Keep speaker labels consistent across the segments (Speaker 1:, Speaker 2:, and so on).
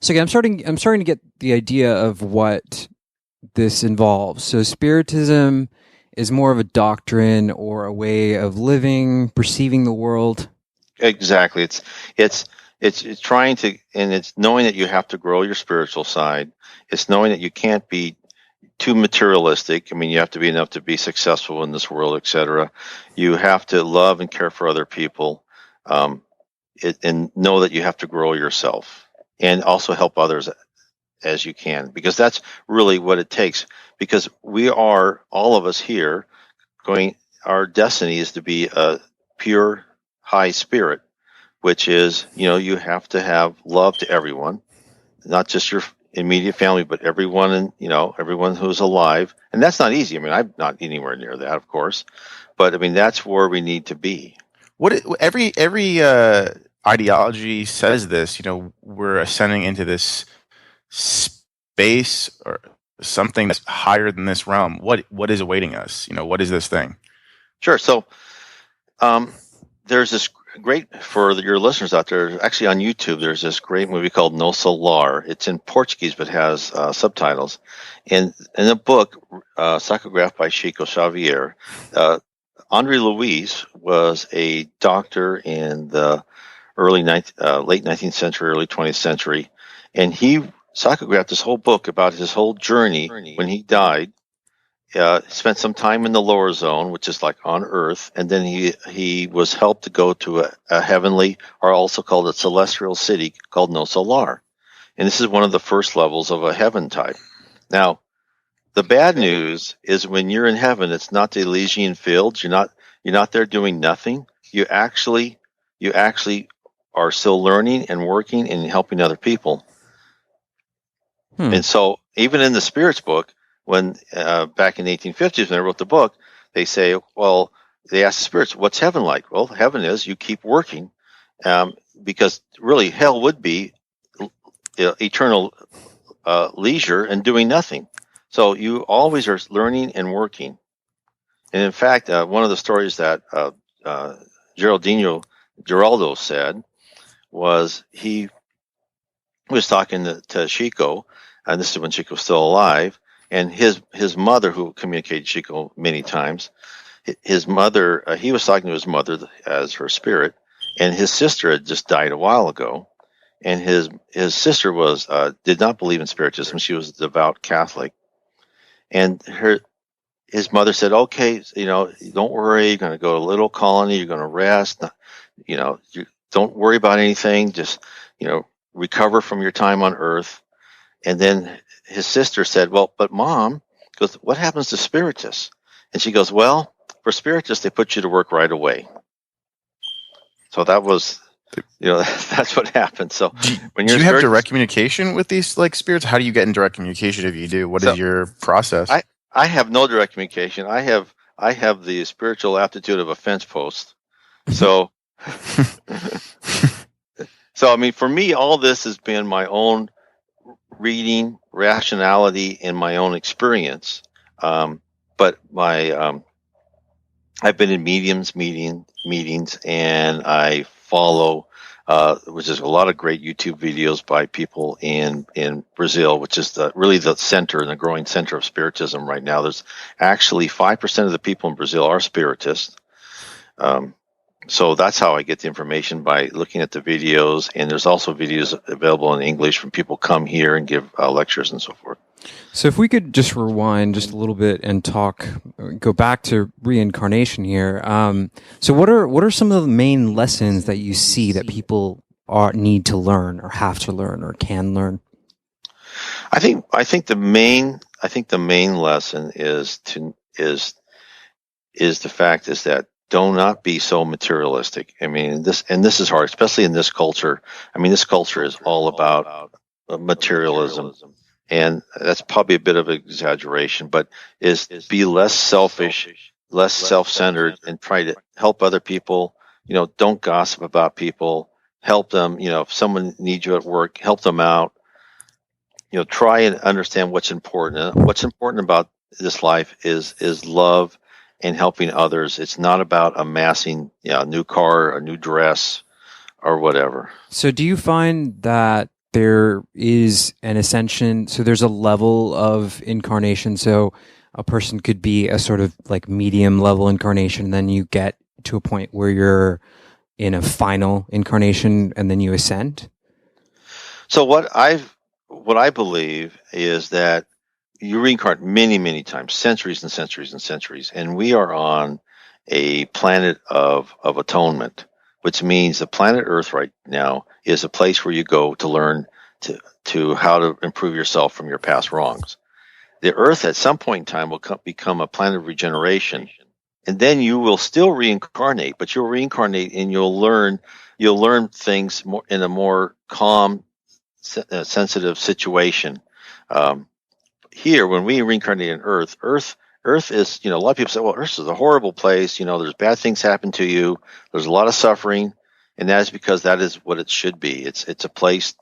Speaker 1: So again, I'm starting to get the idea of what this involves. So Spiritism is more of a doctrine or a way of living, perceiving the world.
Speaker 2: Exactly. It's trying to, and it's knowing that you have to grow your spiritual side. It's knowing that you can't be too materialistic. I mean, you have to be enough to be successful in this world, etc. You have to love and care for other people, and know that you have to grow yourself and also help others as you can, because that's really what it takes. Because we are, all of us here, our destiny is to be a pure high spirit, which is, you have to have love to everyone, not just your immediate family, but everyone, everyone who's alive. And that's not easy. I mean, I'm not anywhere near that, of course, but I mean, that's where we need to be.
Speaker 3: Every ideology says this, we're ascending into this space or something that's higher than this realm. What is awaiting us? What is this thing?
Speaker 2: Sure. So, there's this great, for your listeners out there, actually on YouTube, there's this great movie called No Solar. It's in Portuguese, but has subtitles. And in the book, psychographed by Chico Xavier, Andre Luis was a doctor in the late 19th century, early 20th century. And he psychographed this whole book about his whole journey when he died. Spent some time in the lower zone, which is like on Earth, and then he was helped to go to a heavenly, or also called a celestial city called No Solar. And this is one of the first levels of a heaven type. Now, the bad news is when you're in heaven, it's not the Elysian fields. You're not there doing nothing. You actually are still learning and working and helping other people. And so even in the Spirits book, when back in the 1850s, when I wrote the book, they say, well, they ask the spirits, what's heaven like? Well, heaven is you keep working, because really hell would be eternal leisure and doing nothing. So you always are learning and working. And in fact, one of the stories that Geraldo said was he was talking to Chico, and this is when Chico was still alive. And his mother, who communicated Chico many times, his mother, he was talking to his mother as her spirit, and his sister had just died a while ago. And his sister did not believe in Spiritism. She was a devout Catholic. And his mother said, okay, don't worry, you're going to go to a little colony, you're going to rest, you don't worry about anything, just, recover from your time on Earth. And then his sister said, well, but Mom, goes, what happens to Spiritists? And she goes, well, for Spiritists, they put you to work right away. So that was, that's what happened. So
Speaker 3: when do you have direct communication with these spirits? How do you get in direct communication if you do? What is your process?
Speaker 2: I have no direct communication. I have the spiritual aptitude of a fence post. So, I mean, for me, all this has been my own reading, rationality, and my own experience. But I've been in mediums meetings, and I follow, which is a lot of great YouTube videos by people in Brazil, which is really the center and the growing center of Spiritism right now. There's actually 5% of the people in Brazil are Spiritists. So that's how I get the information, by looking at the videos. And there's also videos available in English from people come here and give lectures and so forth.
Speaker 1: So if we could just rewind just a little bit and go back to reincarnation here. So what are some of the main lessons that you see that people need to learn or have to learn or can learn?
Speaker 2: I think the main lesson is the fact is that do not be so materialistic. I mean, this is hard, especially in this culture. I mean, this culture is all about materialism, and that's probably a bit of an exaggeration, but is be less selfish, less self-centered, and try to help other people. Don't gossip about people. Help them. If someone needs you at work, help them out. Try and understand what's important. What's important about this life is love and helping others. It's not about amassing a new car, a new dress, or whatever.
Speaker 1: So do you find that there is an ascension. So there's a level of incarnation. So a person could be a sort of like medium level incarnation. Then you get to a point where you're in a final incarnation and then you ascend.
Speaker 2: So what I believe is that you reincarnate many, many times, centuries and centuries and centuries, and we are on a planet of atonement, which means the planet Earth right now is a place where you go to learn to how to improve yourself from your past wrongs. The Earth at some point in time will become a planet of regeneration, and then you will still reincarnate, but you'll reincarnate and you'll learn things more in a more calm, sensitive situation. Here, when we reincarnate on Earth is, a lot of people say, well, Earth is a horrible place. There's bad things happen to you. There's a lot of suffering, and that is because that is what it should be. It's a place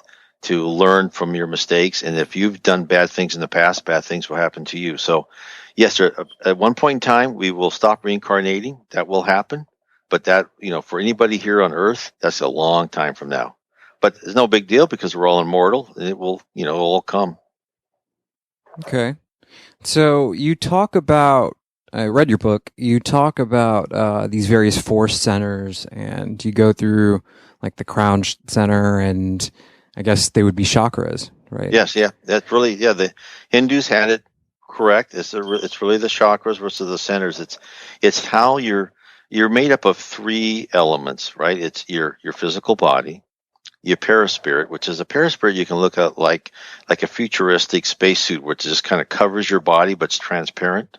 Speaker 2: to learn from your mistakes, and if you've done bad things in the past, bad things will happen to you. So, yes, at one point in time, we will stop reincarnating. That will happen, but that, for anybody here on Earth, that's a long time from now. But it's no big deal because we're all immortal, and it will, it'll all come.
Speaker 1: Okay. So you talk about, I read your book, you talk about these various force centers, and you go through like the crown center, and I guess they would be chakras, right?
Speaker 2: Yes, yeah. That's really, the Hindus had it correct. It's really the chakras versus the centers. It's how you're made up of three elements, right? It's your physical body, your perispirit, which is a perispirit you can look at like a futuristic spacesuit, which just kind of covers your body but it's transparent.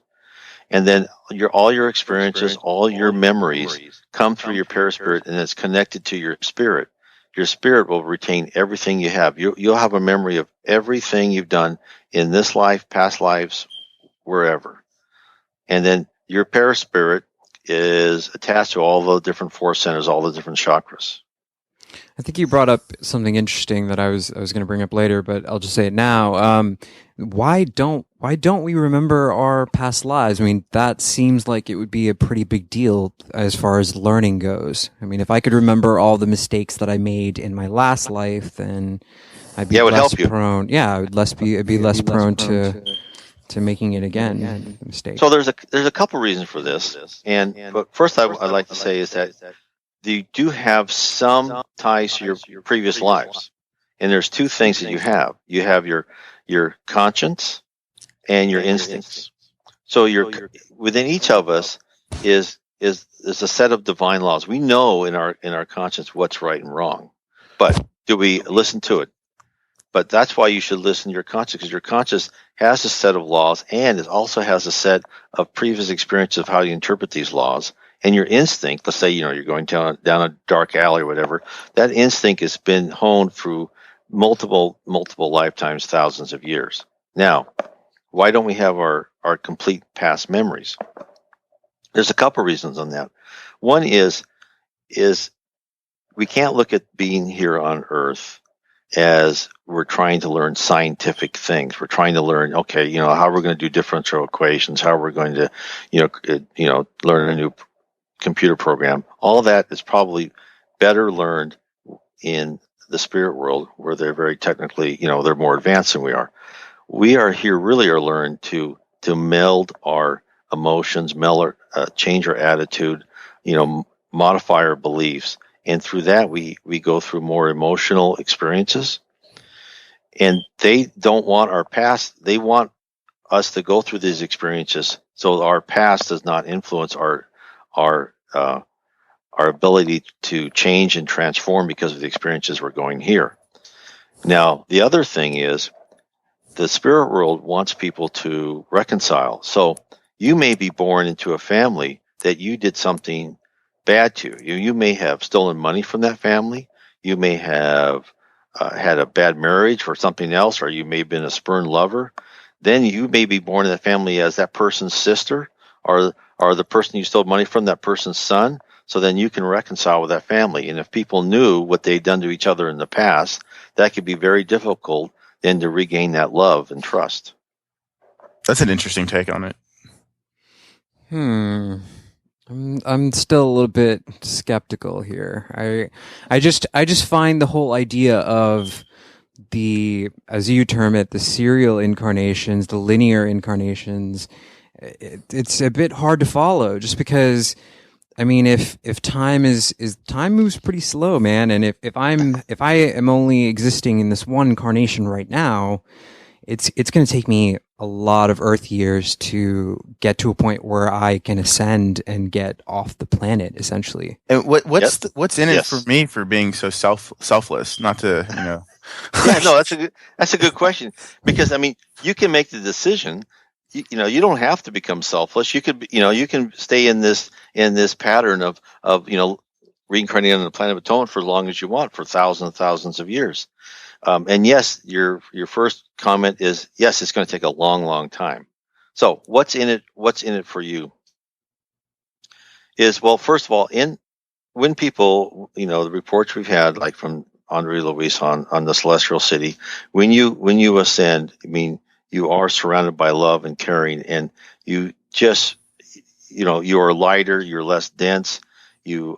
Speaker 2: And then all your experiences, all your memories come through your perispirit, and it's connected to your spirit. Your spirit will retain everything you have. You'll have a memory of everything you've done in this life, past lives, wherever. And then your perispirit is attached to all the different force centers, all the different chakras.
Speaker 1: I think you brought up something interesting that I was going to bring up later, but I'll just say it now. Why don't we remember our past lives? I mean, that seems like it would be a pretty big deal as far as learning goes. I mean, if I could remember all the mistakes that I made in my last life, then I'd be less prone. Yeah, I'd be less prone to making it again. Mistake.
Speaker 2: So there's a couple reasons for this, but first I'd like to say is that you do have some ties to your previous lives, and there's two things that you have. You have your conscience and your instincts. So within each of us is a set of divine laws. We know in our conscience what's right and wrong, but do we listen to it? But that's why you should listen to your conscience, because your conscience has a set of laws, and it also has a set of previous experiences of how you interpret these laws. And your instinct, let's say, you're going down a dark alley or whatever, that instinct has been honed through multiple lifetimes, thousands of years. Now, why don't we have our complete past memories? There's a couple reasons on that. One is we can't look at being here on Earth as we're trying to learn scientific things. We're trying to learn, how we're going to do differential equations, how we're going to, learn a new computer program. All that is probably better learned in the spirit world, where they're very technically, they're more advanced than we are. We are here really are learned to meld our emotions, change our attitude, modify our beliefs. And through that, we go through more emotional experiences. And they don't want our past. They want us to go through these experiences so our past does not influence our ability to change and transform because of the experiences we're going here. Now, the other thing is the spirit world wants people to reconcile. So you may be born into a family that you did something bad to. You may have stolen money from that family. You may have had a bad marriage or something else, or you may have been a spurned lover. Then you may be born in that family as that person's sister, or the person you stole money from, that person's son. So then you can reconcile with that family. And if people knew what they'd done to each other in the past, that could be very difficult then to regain that love and trust.
Speaker 3: That's an interesting take on it.
Speaker 1: I'm still a little bit skeptical here. I just find the whole idea of as you term it, the serial incarnations, the linear incarnations, it's a bit hard to follow, just because, I mean, if time time moves pretty slow, man, and if I am only existing in this one incarnation right now, it's going to take me a lot of Earth years to get to a point where I can ascend and get off the planet, essentially.
Speaker 3: And what's in it for me for being so selfless? Not to, you know.
Speaker 2: Yeah, no, that's a good question, because I mean, you can make the decision. You know, you don't have to become selfless. You can stay in this pattern of reincarnating on the planet of atonement for as long as you want, for thousands and thousands of years. And yes, your first comment is yes, it's going to take a long, long time. So what's in it? What's in it for you? Is, well, first of all, when people, the reports we've had, like from Andre Luis on the Celestial City, when you ascend, I mean, you are surrounded by love and caring, and you just, you are lighter, you're less dense, you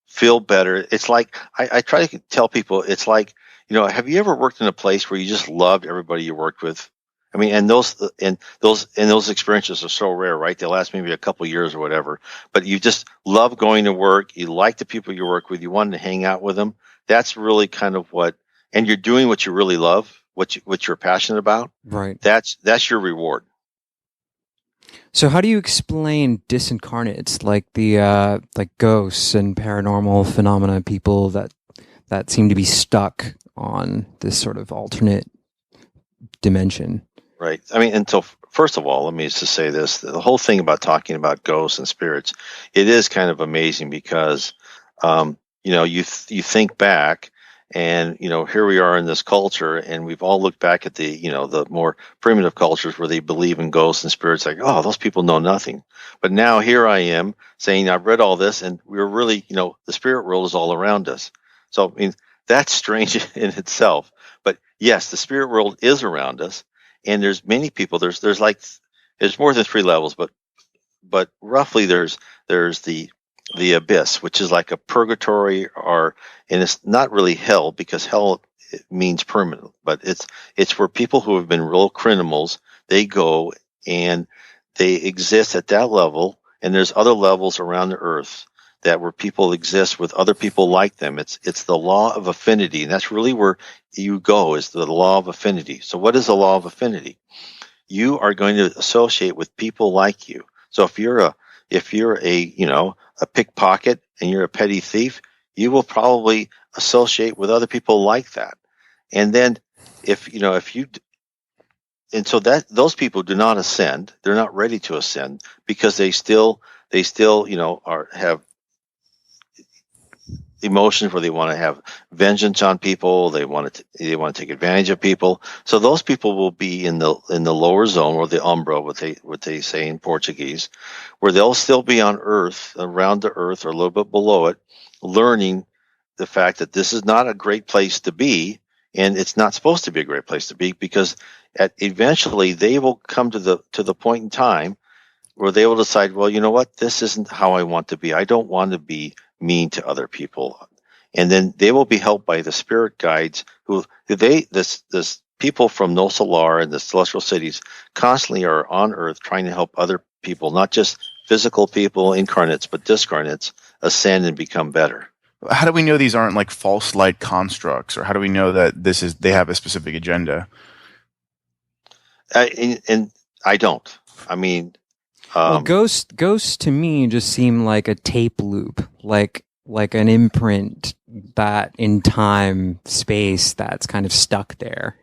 Speaker 2: feel better. It's like, I try to tell people, it's like, have you ever worked in a place where you just loved everybody you worked with? I mean, and those experiences are so rare, right? They last maybe a couple of years or whatever, but you just love going to work. You like the people you work with. You want to hang out with them. That's really kind of and you're doing what you really love, what you're passionate about.
Speaker 1: Right.
Speaker 2: That's your reward.
Speaker 1: So how do you explain disincarnates, like the like ghosts and paranormal phenomena, people that seem to be stuck on this sort of alternate dimension?
Speaker 2: Right. I mean, until first of all, let me just say this: the whole thing about talking about ghosts and spirits, it is kind of amazing, because you think back, and here we are in this culture, and we've all looked back at the more primitive cultures where they believe in ghosts and spirits, like, oh, those people know nothing. But now here I am saying I've read all this, and we're really, the spirit world is all around us. So I mean, that's strange in itself. But yes, the spirit world is around us, and there's many people. There's more than 3 levels, but roughly there's the abyss, which is like a purgatory, and it's not really hell, because hell means permanent, but it's where people who have been real criminals, they go and they exist at that level, and there's other levels around the earth that where people exist with other people like them. It's the law of affinity, and that's really where you go, is the law of affinity. So what is the law of affinity? You are going to associate with people like you. So if you're a pickpocket and you're a petty thief, you will probably associate with other people like that. And then so that those people do not ascend, they're not ready to ascend, because they still have emotions where they want to have vengeance on people, they want to take advantage of people. So those people will be in the lower zone, or the umbra, what they say in Portuguese, where they'll still be on Earth, around the Earth, or a little bit below it, learning the fact that this is not a great place to be, and it's not supposed to be a great place to be, because eventually they will come to the point in time where they will decide, well, you know what, this isn't how I want to be. I don't want to be mean to other people. And then they will be helped by the spirit guides this people from No Solar and the celestial cities constantly are on Earth trying to help other people, not just physical people, incarnates, but discarnates, ascend and become better.
Speaker 3: How do we know these aren't like false light constructs, or how do we know that they have a specific agenda?
Speaker 2: And I don't. I mean,
Speaker 1: well, ghosts to me just seem like a tape loop, like an imprint that in time, space, that's kind of stuck there,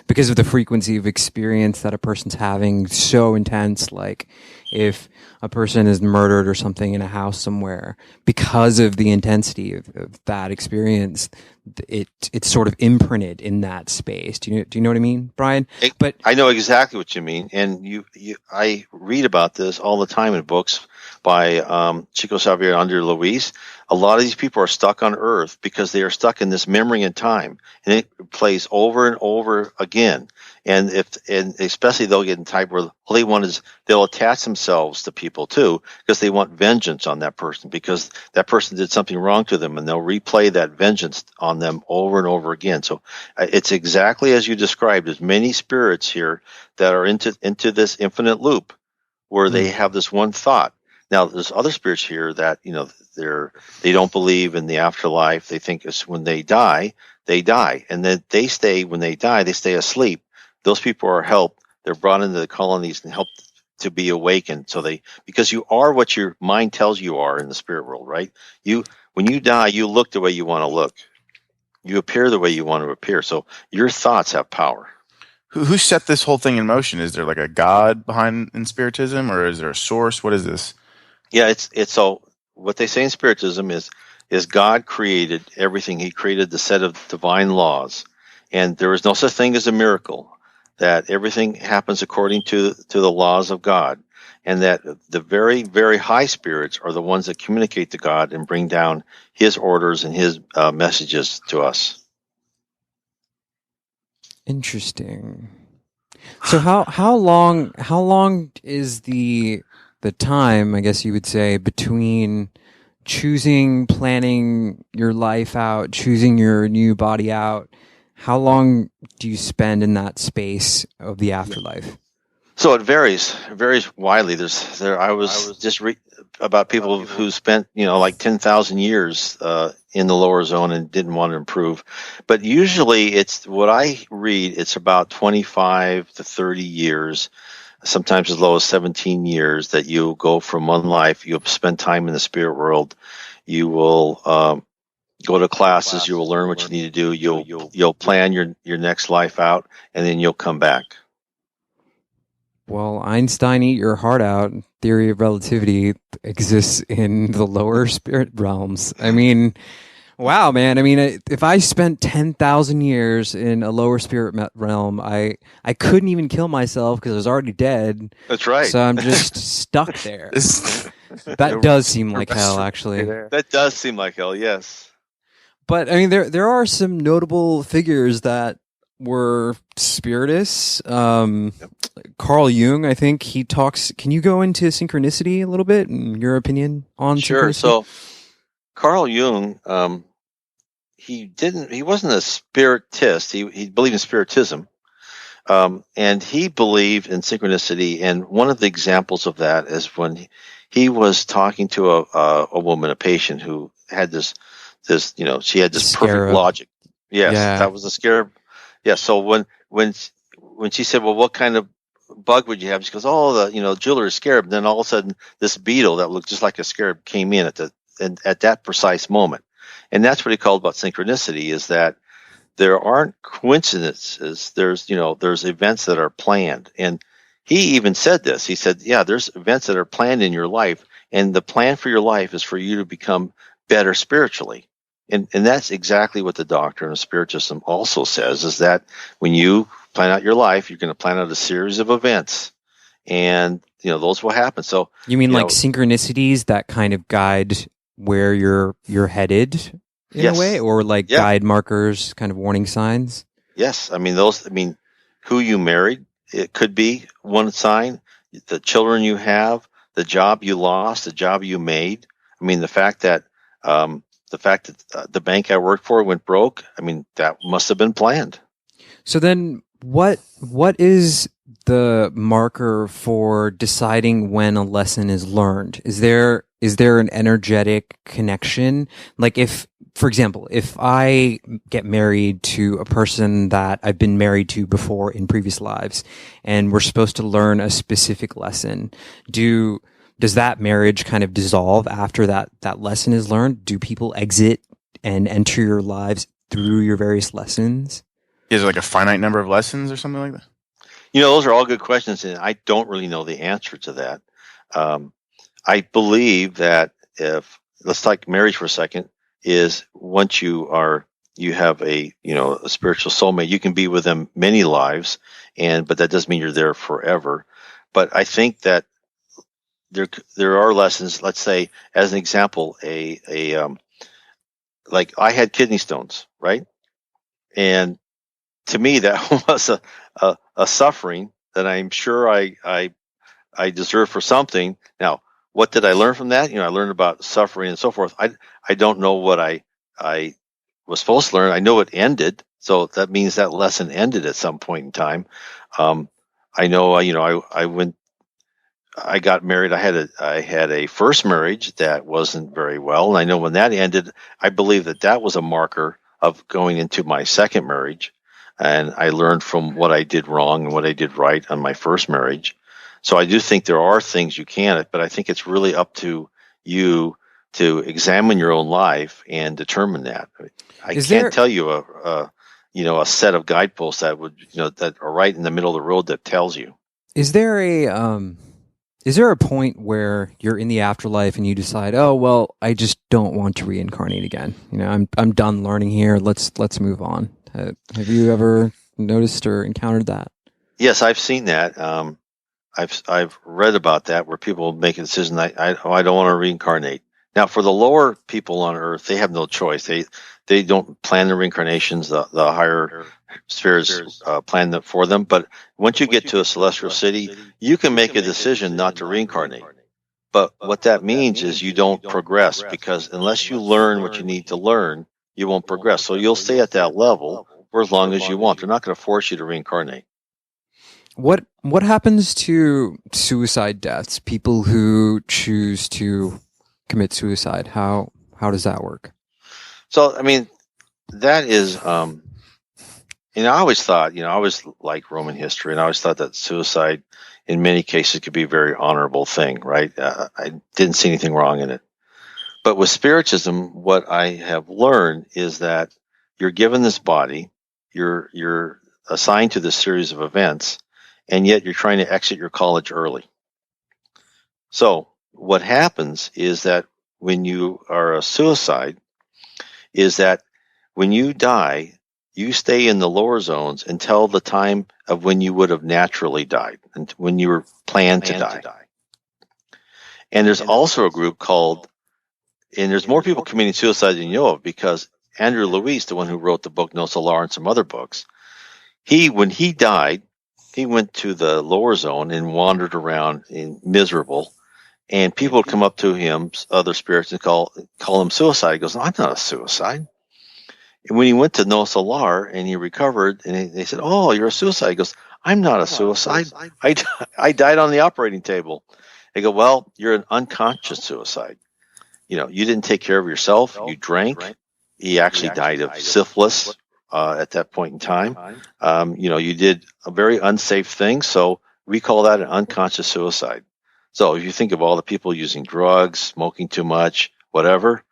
Speaker 1: because of the frequency of experience that a person's having, so intense. Like if a person is murdered or something in a house somewhere, because of the intensity of that experience, it's sort of imprinted in that space. Do you know what I mean, Brian?
Speaker 2: But I know exactly what you mean, and I read about this all the time in books by Chico Xavier and Andre Luis. A lot of these people are stuck on Earth because they are stuck in this memory and time, and it plays over and over again. And especially they'll get in type where all they want is they'll attach themselves to people too, because they want vengeance on that person, because that person did something wrong to them, and they'll replay that vengeance on upon them over and over again. So it's exactly as you described. There's many spirits here that are into this infinite loop where they have this one thought. Now, there's other spirits here that, they don't believe in the afterlife. They think it's when they die, and then when they die, they stay asleep. Those people are helped. They're brought into the colonies and helped to be awakened. So because you are what your mind tells you are in the spirit world, right? When you die, you look the way you want to look. You appear the way you want to appear. So your thoughts have power.
Speaker 3: Who set this whole thing in motion? Is there like a God behind in Spiritism, or is there a source? What is this?
Speaker 2: Yeah, it's so what they say in Spiritism is God created everything. He created the set of divine laws, and there is no such thing as a miracle. That everything happens according to the laws of God, and that the very, very high spirits are the ones that communicate to God and bring down His orders and His messages to us.
Speaker 1: Interesting. So how long is the time, I guess you would say, between planning your life out, choosing your new body out? How long do you spend in that space of the afterlife?
Speaker 2: So it varies. It varies widely. I was just about people who spent, like 10,000 years in the lower zone and didn't want to improve. But usually it's what I read, it's about 25 to 30 years, sometimes as low as 17 years that you go from one life. You'll spend time in the spirit world. You will go to classes. You will learn what you need to do. You'll plan your next life out, and then you'll come back.
Speaker 1: Well, Einstein, eat your heart out. Theory of relativity exists in the lower spirit realms. I mean, wow, man. I mean, if I spent 10,000 years in a lower spirit realm, I couldn't even kill myself because I was already dead.
Speaker 2: That's right.
Speaker 1: So I'm just stuck there. That does seem like hell, actually.
Speaker 2: That does seem like hell, yes.
Speaker 1: But I mean, there are some notable figures that were spiritists. Carl Jung, I think he talks. Can you go into synchronicity a little bit and your opinion on
Speaker 2: Sure.
Speaker 1: synchronicity?
Speaker 2: So Carl Jung, he wasn't a spiritist. He believed in spiritism, and he believed in synchronicity. And one of the examples of that is when he was talking to a woman, a patient who had this, she had this perfect logic. Yes,
Speaker 1: Yeah.
Speaker 2: That was a scarab. Yeah. So when she said, "Well, what kind of bug would you have?" She goes, "Oh, the jewelry scarab." And then all of a sudden, this beetle that looked just like a scarab came in at that precise moment. And that's what he called about synchronicity, is that there aren't coincidences. There's events that are planned. And he even said this. He said, "Yeah, there's events that are planned in your life, and the plan for your life is for you to become better spiritually." And that's exactly what the doctrine of Spiritism also says, is that when you plan out your life, you're going to plan out a series of events, and those will happen. So
Speaker 1: you mean like synchronicities that kind of guide where you're headed in a way, or like guide markers, kind of warning signs?
Speaker 2: Yes, I mean who you married, it could be one sign. The children you have, the job you lost, the job you made. I mean, the fact that the bank I worked for went broke, I mean, that must have been planned.
Speaker 1: So then what is the marker for deciding when a lesson is learned? Is there an energetic connection? Like for example, if I get married to a person that I've been married to before in previous lives, and we're supposed to learn a specific lesson, does that marriage kind of dissolve after that lesson is learned? Do people exit and enter your lives through your various lessons?
Speaker 3: Is it like a finite number of lessons or something like that?
Speaker 2: Those are all good questions, and I don't really know the answer to that. I believe that let's take marriage for a second, is once you have a spiritual soulmate, you can be with them many lives, but that doesn't mean you're there forever. But I think that there are lessons. Let's say, as an example, like I had kidney stones, right? And to me, that was a suffering that I'm sure I deserve for something. Now, what did I learn from that? I learned about suffering and so forth. I don't know what I was supposed to learn. I know it ended, so that means that lesson ended at some point in time. I know, I got married. I had a first marriage that wasn't very well, and I know when that ended, I believe that was a marker of going into my second marriage, and I learned from what I did wrong and what I did right on my first marriage. So I do think there are things you can, but I think it's really up to you to examine your own life and determine that. I can't tell you a set of guideposts that would that are right in the middle of the road that tells you.
Speaker 1: Is there a point where you're in the afterlife and you decide, oh well, I just don't want to reincarnate again? I'm done learning here. Let's move on. Have you ever noticed or encountered that?
Speaker 2: Yes, I've seen that. I've read about that where people make a decision. I don't want to reincarnate. Now, for the lower people on Earth, they have no choice. They don't plan the reincarnations. The higher spirits plan them for them. But once you get to a celestial city, you can make a decision not to reincarnate. But what that means is you don't progress, because unless you learn what you need to learn, you won't progress. So you'll stay at that level for as long as you want. They're not going to force you to reincarnate.
Speaker 1: What happens to suicide deaths? People who choose to commit suicide. How does that work?
Speaker 2: So, I mean, that is, I always thought, I always liked Roman history, and I always thought that suicide in many cases could be a very honorable thing, right? I didn't see anything wrong in it. But with Spiritism, what I have learned is that you're given this body, you're assigned to this series of events, and yet you're trying to exit your college early. So what happens is that when you are a suicide, is that when you die, you stay in the lower zones until the time of when you would have naturally died, and when you were planned to die. And there's also a group called, and there's more people committing suicide than you know of, because Andrew Luis, the one who wrote the book No Solar and some other books, when he died, he went to the lower zone and wandered around miserable. And people would come up to him, other spirits, and call him suicide. He goes, "No, I'm not a suicide." And when he went to No Solar and he recovered, and they said, "Oh, you're a suicide." He goes, "I'm not a suicide. I died on the operating table." They go, "Well, you're an unconscious suicide. You didn't take care of yourself. You drank." He actually died of syphilis at that point in time. You did a very unsafe thing. So we call that an unconscious suicide. So if you think of all the people using drugs, smoking too much, whatever,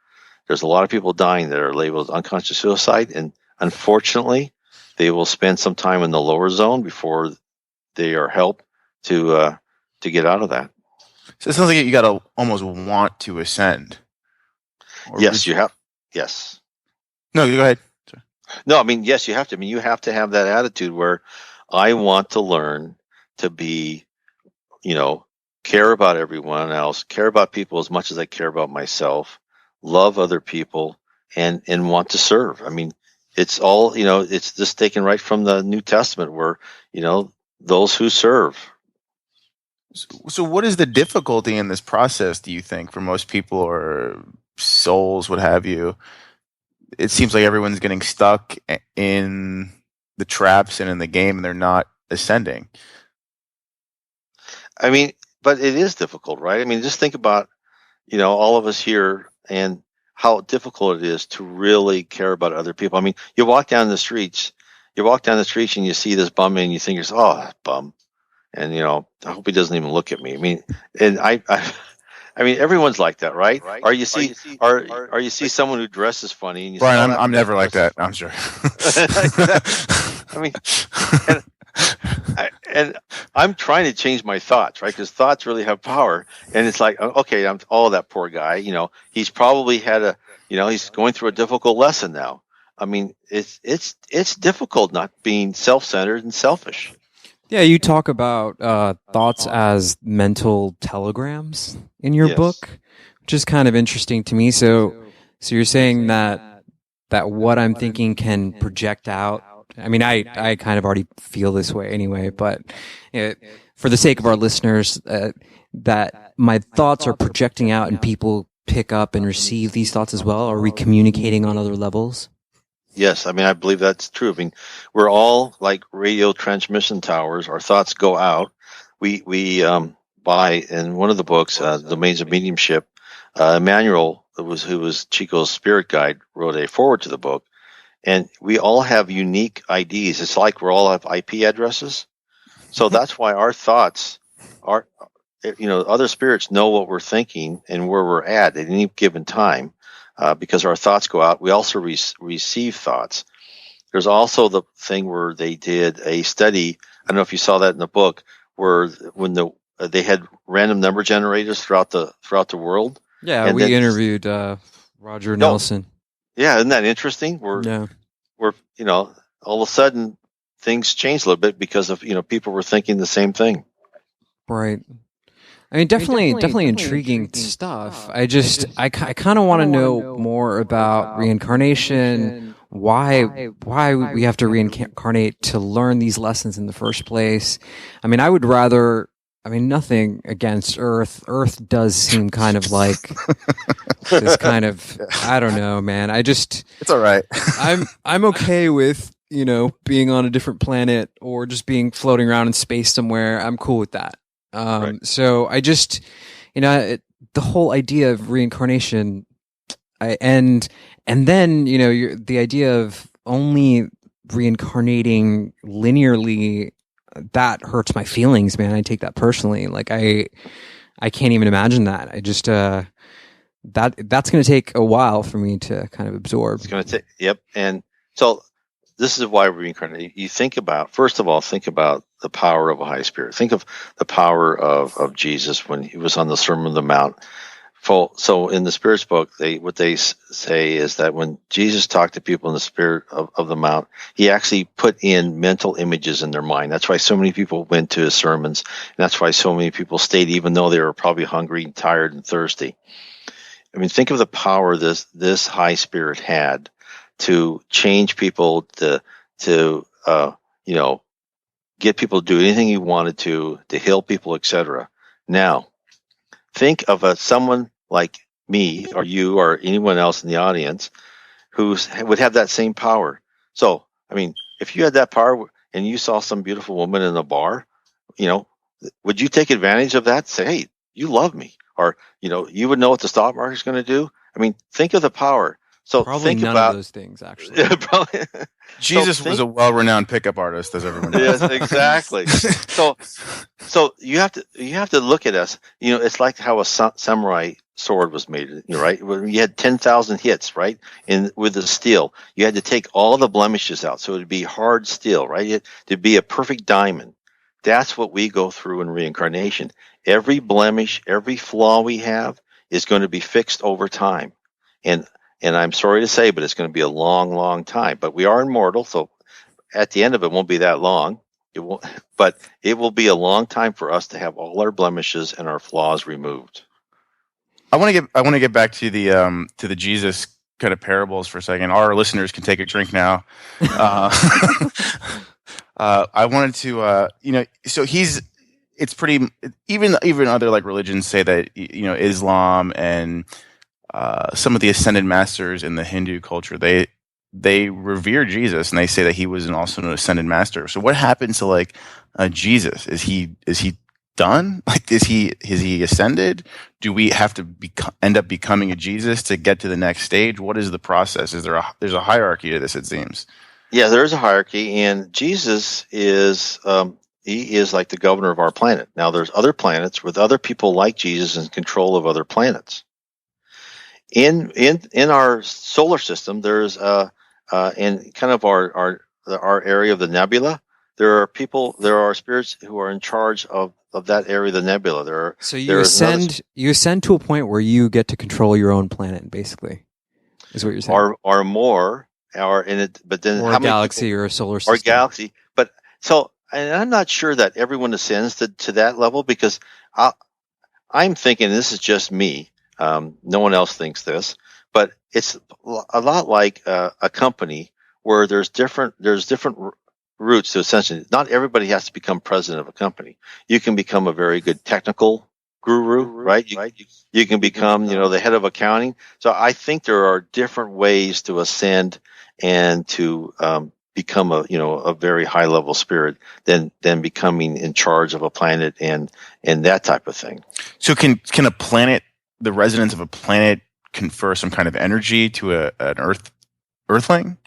Speaker 2: there's a lot of people dying that are labeled unconscious suicide. And unfortunately, they will spend some time in the lower zone before they are helped to get out of that.
Speaker 3: So it sounds like you got to almost want to ascend.
Speaker 2: Yes, you have. Yes.
Speaker 3: No, go ahead. Sorry.
Speaker 2: No, I mean, yes, you have to. I mean, you have to have that attitude where I want to learn to be, care about everyone else, care about people as much as I care about myself, love other people, and want to serve. I mean, it's all, it's just taken right from the New Testament where, those who serve.
Speaker 3: So what is the difficulty in this process, do you think, for most people or souls, what have you? It seems like everyone's getting stuck in the traps and in the game, and they're not ascending.
Speaker 2: I mean, but it is difficult, right? I mean, just think about, all of us here and how difficult it is to really care about other people. I mean, you walk down the streets and you see this bum and you think, "Oh, bum." And, I hope he doesn't even look at me. I mean, and I mean, everyone's like that, right? Or you see someone who dresses funny, and you
Speaker 3: Brian,
Speaker 2: say,
Speaker 3: I'm never like that. I'm sure.
Speaker 2: I mean, and I'm trying to change my thoughts, right? Because thoughts really have power. And it's like, okay, that poor guy, he's probably had he's going through a difficult lesson now. I mean, it's difficult not being self-centered and selfish.
Speaker 1: Yeah, you talk about thoughts as mental telegrams in your book, which is kind of interesting to me. So you're saying that what I'm thinking can project out. I mean, I kind of already feel this way anyway, but for the sake of our listeners, that my thoughts are projecting out and people pick up and receive these thoughts as well. Are we communicating on other levels?
Speaker 2: Yes, I mean, I believe that's true. I mean, we're all like radio transmission towers. Our thoughts go out. We buy in one of the books, Domains of Mediumship. Emmanuel, who was Chico's spirit guide, wrote a foreword to the book, and we all have unique IDs. It's like we all have IP addresses, so that's why our thoughts are, other spirits know what we're thinking and where we're at any given time. Because our thoughts go out, we also receive thoughts. There's also the thing where they did a study. I don't know if you saw that in the book, where when they had random number generators throughout the world.
Speaker 1: Yeah,
Speaker 2: and
Speaker 1: we interviewed Roger Nelson.
Speaker 2: Yeah, isn't that interesting?
Speaker 1: Yeah.
Speaker 2: Where all of a sudden things changed a little bit because of people were thinking the same thing.
Speaker 1: Right. I mean, definitely intriguing stuff. I kind of want to know more about reincarnation, why we have to reincarnate to learn these lessons in the first place. I mean, nothing against Earth. Earth does seem kind of like this kind of, I don't know, man. It's
Speaker 3: all right.
Speaker 1: I'm okay with, being on a different planet or just being floating around in space somewhere. I'm cool with that.
Speaker 2: Right.
Speaker 1: So I just, the whole idea of reincarnation, and then, the idea of only reincarnating linearly, that hurts my feelings, man. I take that personally. Like I can't even imagine that. I just, that's going to take a while for me to kind of absorb.
Speaker 2: It's going to take, yep. And so this is why reincarnate. You first of all, think about the power of a high spirit. Think of the power of Jesus when he was on the Sermon on the Mount. So in the Spirit's book, what they say is that when Jesus talked to people in the Spirit of the Mount, he actually put in mental images in their mind. That's why so many people went to his sermons, and that's why so many people stayed, even though they were probably hungry, tired, and thirsty. I mean, think of the power this high spirit had to change people, to get people to do anything he wanted to heal people, etc. Now, think of someone like me or you or anyone else in the audience who would have that same power. So, I mean, if you had that power and you saw some beautiful woman in a bar, would you take advantage of that? Say, hey, you love me. Or, you would know what the stock market's going to do. I mean, think of the power. So
Speaker 1: probably
Speaker 2: think
Speaker 1: none
Speaker 2: about
Speaker 1: of those things, actually.
Speaker 2: Yeah, probably.
Speaker 3: Jesus was a well-renowned pickup artist, as everyone knows.
Speaker 2: Yes, exactly. So you have to look at us. It's like how a samurai sword was made, right? When you had 10,000 hits, right? With the steel, you had to take all the blemishes out, so it'd be hard steel, right? It'd be a perfect diamond. That's what we go through in reincarnation. Every blemish, every flaw we have is going to be fixed over time, and I'm sorry to say, but it's going to be a long, long time. But we are immortal, so at the end of it won't be that long. But it will be a long time for us to have all our blemishes and our flaws removed.
Speaker 3: I want to get back to the Jesus kind of parables for a second. Our listeners can take a drink now. I wanted to, so it's pretty, even other like religions say that, Islam and some of the ascended masters in the Hindu culture, they revere Jesus and they say that he was also an ascended master. So what happens to like Jesus? Is he done? Like, is he ascended? Do we have to end up becoming a Jesus to get to the next stage? What is the process? There's a hierarchy to this, it seems.
Speaker 2: Yeah, there is a hierarchy, and Jesus is he is like the governor of our planet. Now, there's other planets with other people like Jesus in control of other planets. In our solar system, there's in kind of our area of the nebula, there are spirits who are in charge of that area of the nebula.
Speaker 1: So you ascend to a point where you get to control your own planet, basically, is what you're saying.
Speaker 2: Or more, or in it, but then
Speaker 1: or
Speaker 2: how
Speaker 1: a galaxy
Speaker 2: many people,
Speaker 1: or a solar system.
Speaker 2: or galaxy. But so, and I'm not sure that everyone ascends to that level, because I'm thinking, this is just me. No one else thinks this, but it's a lot like a company where there's different routes to ascension. Not everybody has to become president of a company. You can become a very good technical guru, right? You can become, the head of accounting. So I think there are different ways to ascend and to become a very high level spirit than becoming in charge of a planet and that type of thing.
Speaker 3: So can a planet, the residents of a planet, confer some kind of energy to an earthling?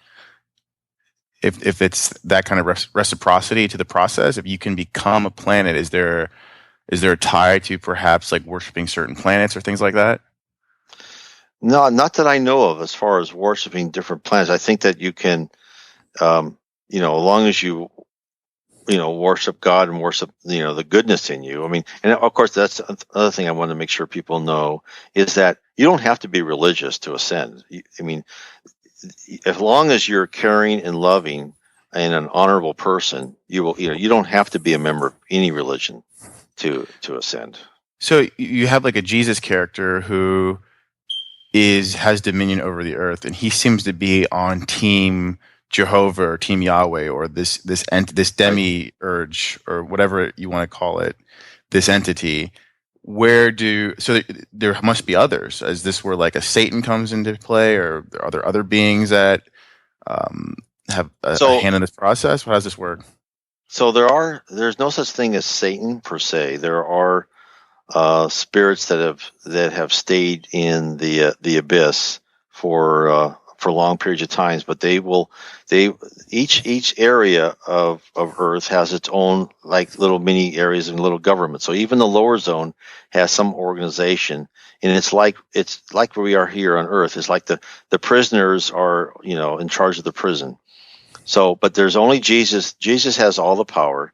Speaker 3: If it's that kind of reciprocity to the process, if you can become a planet, is there a tie to perhaps like worshiping certain planets or things like that?
Speaker 2: No, not that I know of. As far as worshiping different planets, I think that you can, as long as you worship God and worship, the goodness in you. I mean, and of course, that's another thing I want to make sure people know is that you don't have to be religious to ascend. I mean, as long as you're caring and loving and an honorable person, you don't have to be a member of any religion to ascend.
Speaker 3: So you have like a Jesus character who has dominion over the earth, and he seems to be on Team Jehovah or Team Yahweh or this demiurge or whatever you want to call it, this entity. There must be others, as this where like a Satan comes into play, or are there other beings that have a hand in this process? How does this work?
Speaker 2: So there's no such thing as Satan per se. There are spirits that have stayed in the abyss for long periods of times, but each area of Earth has its own like little mini areas and little government. So even the lower zone has some organization, and it's like where we are here on Earth. It's like the prisoners are in charge of the prison. So, but there's only Jesus. Jesus has all the power.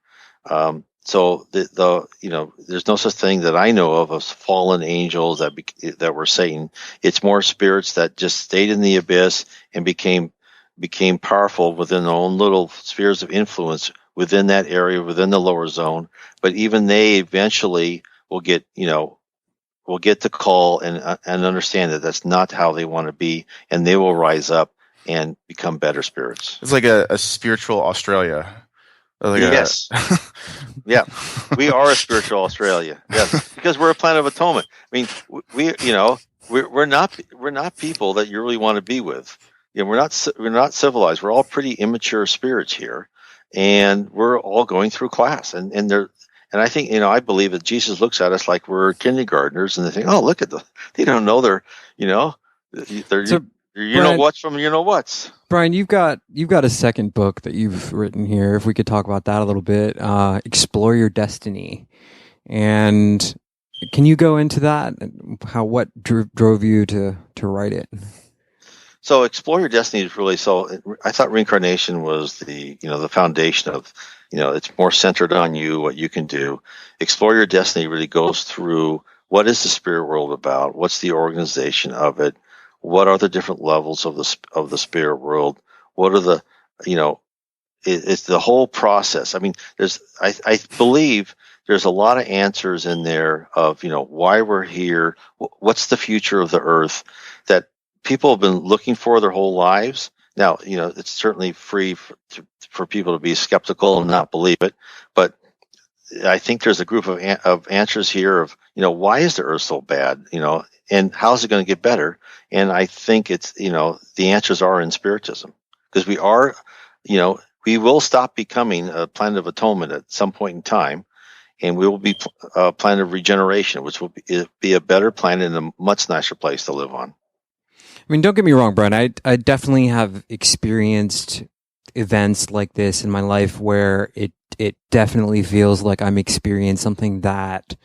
Speaker 2: So there's no such thing that I know of fallen angels that were Satan. It's more spirits that just stayed in the abyss and became powerful within their own little spheres of influence within that area, within the lower zone. But even they eventually will get the call and understand that that's not how they want to be, and they will rise up and become better spirits.
Speaker 3: It's like a spiritual Australia.
Speaker 2: Yes. Yeah. We are a spiritual Australia. Yes. Because we're a planet of atonement. I mean, we're not people that you really want to be with. We're not civilized. We're all pretty immature spirits here, and we're all going through class. And I think, I believe that Jesus looks at us like we're kindergartners, and they think, oh, look at they don't know they're what's from what's.
Speaker 1: Brian, you've got a second book that you've written here. If we could talk about that a little bit, Explore Your Destiny. And can you go into that? What drove you to write it?
Speaker 2: So Explore Your Destiny is really, I thought Reincarnation was the foundation of, it's more centered on you, what you can do. Explore Your Destiny really goes through what is the spirit world about? What's the organization of it? What are the different levels of the spirit world? What are the, it's the whole process. I mean, I believe there's a lot of answers in there of, why we're here. What's the future of the earth that people have been looking for their whole lives. Now, it's certainly free for people to be skeptical and not believe it. But I think there's a group of answers here of, why is the earth so bad? And how's it going to get better? And I think it's, the answers are in Spiritism, because we will stop becoming a planet of atonement at some point in time, and we will be a planet of regeneration, which will be a better planet and a much nicer place to live on.
Speaker 1: I mean, don't get me wrong, Brian. I definitely have experienced events like this in my life where it definitely feels like I'm experiencing something that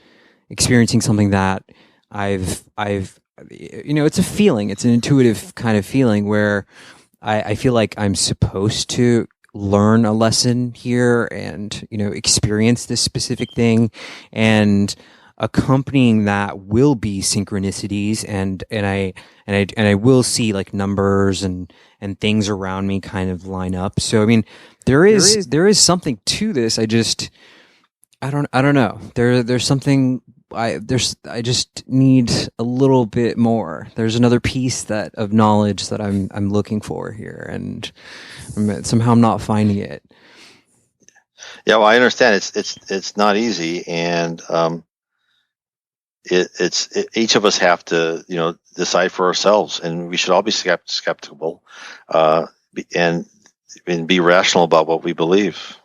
Speaker 1: I've it's a feeling. It's an intuitive kind of feeling where I feel like I'm supposed to learn a lesson here and, experience this specific thing, and accompanying that will be synchronicities, and I will see like numbers and things around me kind of line up. So I mean, there is something to this. I don't know. There's something. I just need a little bit more. There's another piece of knowledge that I'm looking for here, and somehow I'm not finding it.
Speaker 2: Yeah, well, I understand it's not easy, and each of us have to, decide for ourselves, and we should all be skeptical, and be rational about what we believe.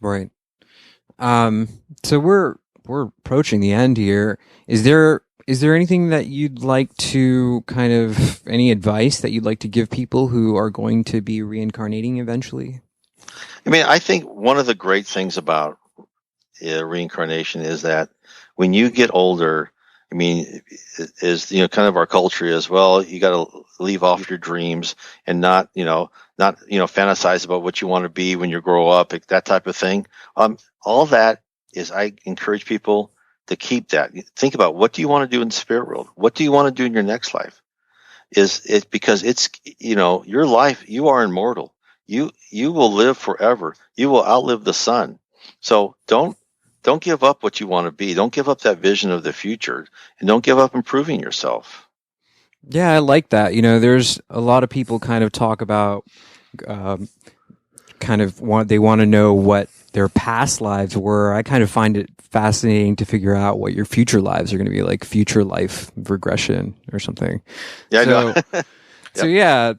Speaker 1: Right. So we're approaching the end here. Is there anything that you'd like to any advice that you'd like to give people who are going to be reincarnating eventually?
Speaker 2: I mean, I think one of the great things about reincarnation is that when you get older, I mean, is kind of our culture as well. You got to leave off your dreams and not fantasize about what you want to be when you grow up, that type of thing. All that is, I encourage people to keep that. Think about, what do you want to do in the spirit world? What do you want to do in your next life? Is it because it's your life? You are immortal. You will live forever. You will outlive the sun. So don't give up what you want to be. Don't give up that vision of the future, and don't give up improving yourself.
Speaker 1: Yeah, I like that. There's a lot of people kind of talk about, they want to know what their past lives were. I kind of find it fascinating to figure out what your future lives are going to be like, future life regression or something.
Speaker 2: Yeah, so, I know.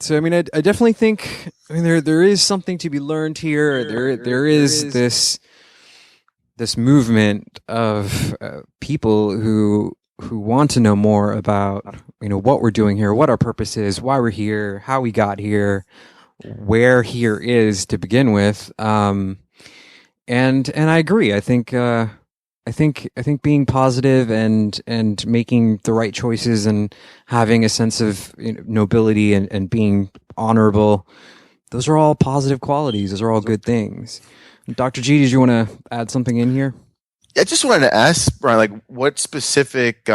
Speaker 1: So I mean, I definitely think, there is something to be learned here. There is this movement of people who want to know more about what we're doing here, what our purpose is, why we're here, how we got here, where here is to begin with. And I agree. I think being positive and making the right choices and having a sense of nobility and being honorable, those are all positive qualities. Those are all good things. Dr. G, did you want to add something in here?
Speaker 3: I just wanted to ask, Brian, what specific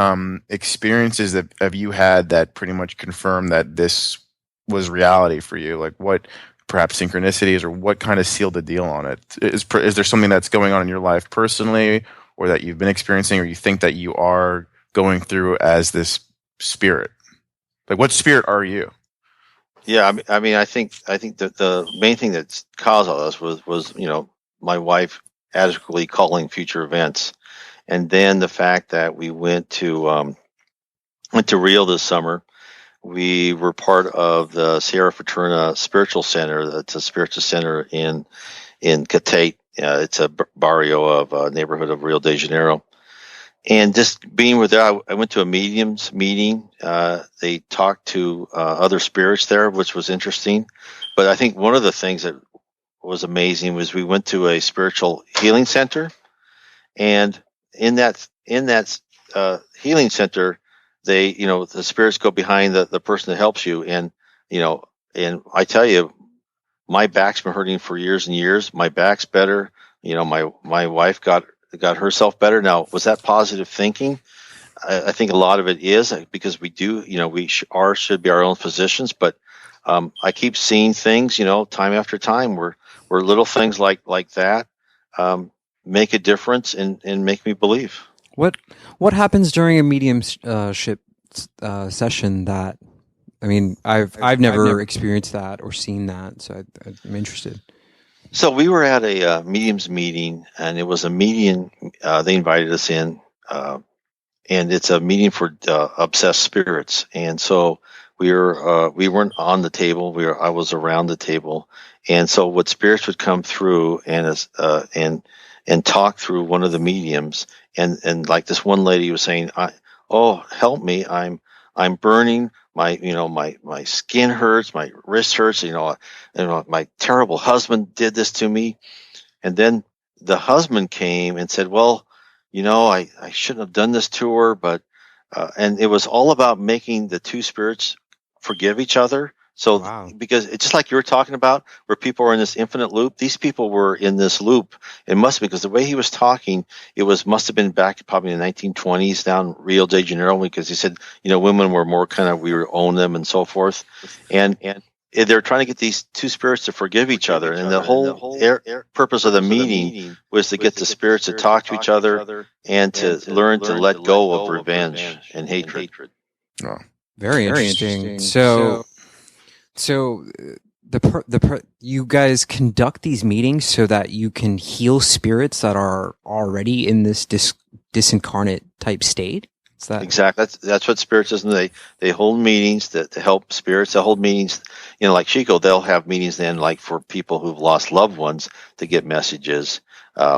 Speaker 3: experiences have you had that pretty much confirm that this was reality for you? Like, what perhaps synchronicities, or what kind of sealed the deal on it? Is there something that's going on in your life personally, or that you've been experiencing, or you think that you are going through as this spirit? Like, what spirit are you?
Speaker 2: Yeah, I mean, I think that the main thing that caused all this was my wife adequately calling future events, and then the fact that we went to Rio this summer. We were part of the Sierra Fraterna Spiritual Center. That's a spiritual center in Catete. It's a barrio of a neighborhood of Rio de Janeiro. And just being with there, I went to a mediums meeting. They talked to other spirits there, which was interesting. But I think one of the things that was amazing was we went to a spiritual healing center, and in that healing center, they, the spirits go behind the person that helps you, and I tell you, my back's been hurting for years and years. My back's better. My wife got herself better. Now, was that positive thinking? I think a lot of it is, because we do, we should be our own physicians, but I keep seeing things, time after time where little things like that make a difference and make me believe.
Speaker 1: What happens during a mediumship session that, I've never experienced that or seen that, so I'm interested.
Speaker 2: So we were at a mediums meeting, and it was a meeting. They invited us in, and it's a meeting for obsessed spirits. And so we weren't on the table. I was around the table, and so what spirits would come through and talk through one of the mediums, and like this one lady was saying, "Oh, help me! I'm burning. My skin hurts. My wrist hurts. My terrible husband did this to me." And then the husband came and said, "Well, I shouldn't have done this to her, but," and it was all about making the two spirits forgive each other. So, wow. Because it's just like you were talking about, where people are in this infinite loop. These people were in this loop. It must be because the way he was talking, must have been back probably in the 1920s down Rio de Janeiro, because he said, women were more we would own them and so forth. And they're trying to get these two spirits to forgive each other. And the whole purpose of the meeting was to get the spirits to talk to each other and to learn to let go of revenge and hatred.
Speaker 3: Oh.
Speaker 1: Very interesting. So you guys conduct these meetings so that you can heal spirits that are already in this disincarnate type state. Is that
Speaker 2: exactly? That's what Spiritism. They hold meetings to help spirits. They hold meetings, like Chico. They'll have meetings then, like for people who've lost loved ones, to get messages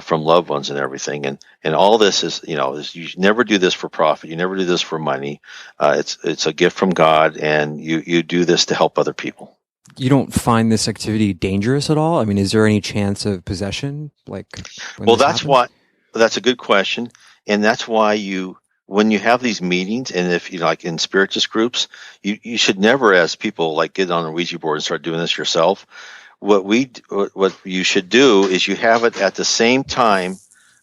Speaker 2: from loved ones and everything. And all this is, you never do this for profit. You never do this for money. It's a gift from God, and you do this to help other people.
Speaker 1: You don't find this activity dangerous at all? I mean, is there any chance of possession?
Speaker 2: That's a good question, and that's why when you have these meetings, and if like in spiritist groups, you should never, as people, like get on a Ouija board and start doing this yourself. What you should do is you have it at the same time,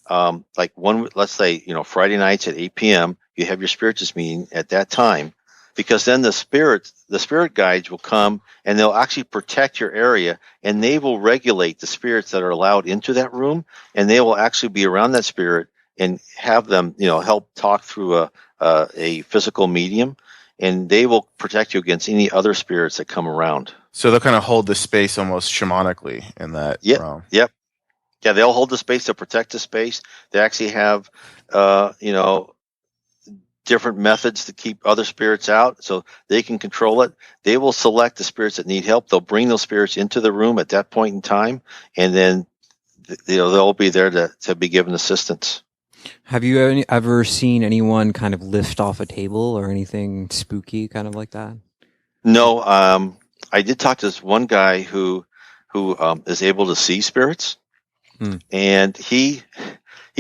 Speaker 2: let's say, Friday nights at 8 p.m. You have your spiritist meeting at that time, because then the spirit guides will come and they'll actually protect your area, and they will regulate the spirits that are allowed into that room, and they will actually be around that spirit and have them, help talk through a physical medium, and they will protect you against any other spirits that come around.
Speaker 3: So they'll kind of hold the space almost shamanically in that realm.
Speaker 2: Yep. Yeah, they'll hold the space. They'll protect the space. They actually have, different methods to keep other spirits out, so they can control it. They will select the spirits that need help. They'll bring those spirits into the room at that point in time, and then they'll be there to be given assistance.
Speaker 1: Have you ever seen anyone kind of lift off a table or anything spooky kind of like that?
Speaker 2: No, I did talk to this one guy who is able to see spirits, and he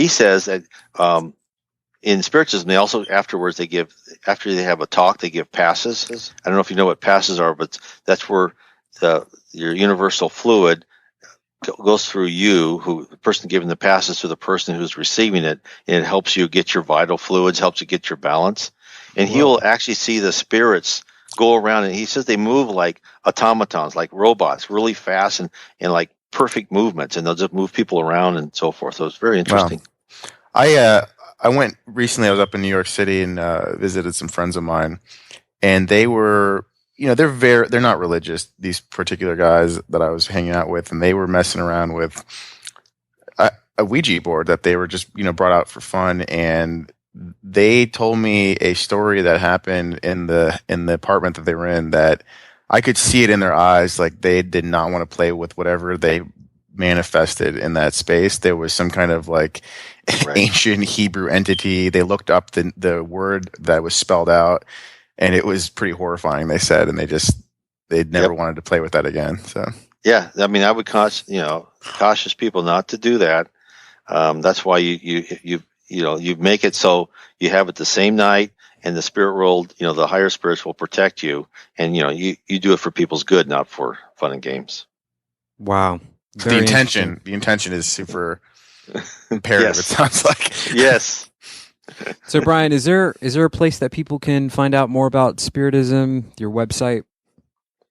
Speaker 2: says that in Spiritism, they also after they have a talk, they give passes. I don't know if you know what passes are, but that's where your universal fluid goes through you, the person giving the passes, to the person who's receiving it, and it helps you get your vital fluids, helps you get your balance. And he will actually see the spirits go around, and he says they move like automatons, like robots, really fast and like perfect movements, and they'll just move people around and so forth. So it's very interesting.
Speaker 3: Wow. I went recently. I was up in New York City and visited some friends of mine, and they were, they're not religious, these particular guys that I was hanging out with, and they were messing around with a Ouija board that they were just, brought out for fun. And they told me a story that happened in the apartment that they were in, that I could see it in their eyes. Like, they did not want to play with whatever they manifested in that space. There was some kind of ancient Hebrew entity. They looked up the word that was spelled out, and it was pretty horrifying, they said, and they'd never wanted to play with that again. So
Speaker 2: yeah, I mean, I would cautious people not to do that. That's why you make it so you have it the same night, and the spirit world, the higher spirits will protect you, and you do it for people's good, not for fun and games.
Speaker 1: Wow.
Speaker 3: The intention is super imperative.
Speaker 2: Yes.
Speaker 3: It sounds like.
Speaker 2: Yes.
Speaker 1: So, Brian, is there a place that people can find out more about Spiritism? Your website?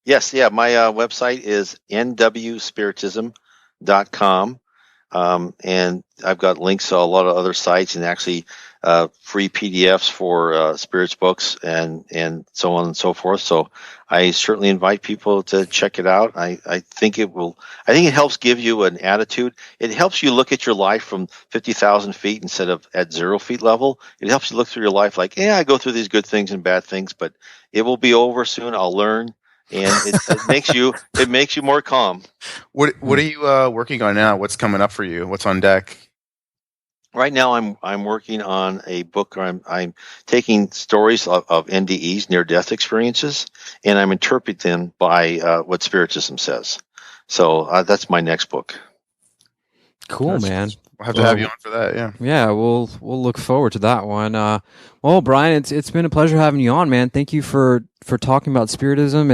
Speaker 2: Yes. Yeah. My website is nwspiritism.com. And I've got links to a lot of other sites, and actually free PDFs for spirits books and so on and so forth. So I certainly invite people to check it out. I think it helps give you an attitude. It helps you look at your life from 50,000 feet instead of at 0 feet level. It helps you look through your life like, I go through these good things and bad things, but it will be over soon. I'll learn. And it makes you more calm.
Speaker 3: What are you working on now? What's coming up for you? What's on deck?
Speaker 2: Right now, I'm working on a book where I'm taking stories of NDEs, near-death experiences, and I'm interpreting them by what Spiritism says. So that's my next book.
Speaker 1: Cool, man.
Speaker 3: We'll have to have you on for that. Yeah.
Speaker 1: Yeah, we'll look forward to that one. Well, Brian, it's been a pleasure having you on, man. Thank you for talking about Spiritism.